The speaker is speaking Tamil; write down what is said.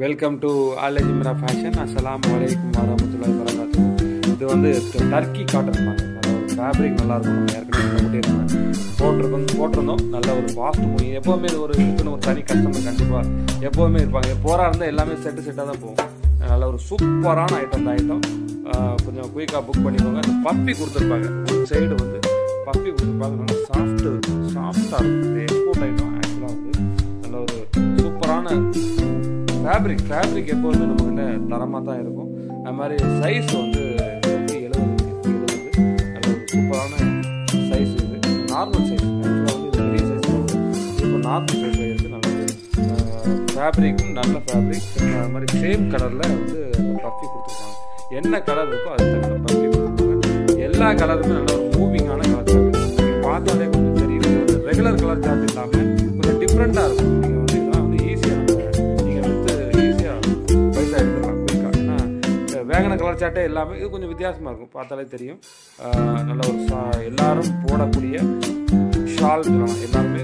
Welcome to அல்-ஜிம்ரா fashion. அஸ்ஸலாமு அலைக்கும் வரஹ்மத்துல்லாஹி வபரகாத்துஹு. இது வந்து டர்க்கி காட்டன் மாதிரி நல்ல ஒரு ஃபேப்ரிக் நல்லாயிருக்கும். நம்ம ஏற்கனவே போட்டிருந்தோம். நல்ல ஒரு ஃபாஸ்ட் மூவிங். எப்போவுமே இது ஒரு இதுக்குன்னு ஒரு தனி கஸ்டமர் கண்டிப்பாக எப்போவுமே இருப்பாங்க. போராக இருந்தால் எல்லாமே செட்டாக தான் போகும். நல்ல ஒரு சூப்பரான ஐட்டம் தான் ஐட்டம். கொஞ்சம் குயிக்காக புக் பண்ணிக்கோங்க. அந்த பப்பி கொடுத்துருப்பாங்க, ஒரு சைடு வந்து பப்பி கொடுத்துருப்பாங்க. நல்லா சாஃப்டாக இருக்கும். இது எக்ஸ்போர்ட் ஐட்டம். ஆக்சுவலாக வந்து நல்ல ஒரு சூப்பரான ஃபேப்ரிக் எப்போதுமே நம்மக்கிட்ட தரமாக தான் இருக்கும். அது மாதிரி சைஸ் வந்து 70 நல்ல ஒரு சூப்பரான சைஸ். இது நார்மல் சைஸ். ஆக்சுவலாக வந்து இது பெரிய சைஸ் வரும். இப்போ நார்மல் சைஸில் இருக்குது. நல்ல ஃபேப்ரிக்கும் நல்ல ஃபேப்ரிக். அது மாதிரி சேம் கலரில் வந்து பப்பி கொடுத்துருப்பாங்க. என்ன கலர் இருக்கோ அது தகுந்த பப்பி கொடுத்துருப்பாங்க. எல்லா கலருமே நல்ல ஒரு மூவிங்கான கலர் சார்ட். நீங்கள் பார்த்தாலே கொஞ்சம் தெரியும். ஒரு ரெகுலர் கலர் சார்ட் இல்லாமல் கொஞ்சம் டிஃப்ரெண்ட்டாக இருக்கும். நீங்கள் வந்து இதெல்லாம் வந்து ஈஸியாக பைசா எடுத்துக்கலாம் குயிக்காக. ஏன்னா வேகன கலர் சார்ட்டே எல்லாமே இது கொஞ்சம் வித்தியாசமாக இருக்கும். பார்த்தாலே தெரியும். நல்ல ஒரு எல்லாரும் போடக்கூடிய ஷால் எல்லாருமே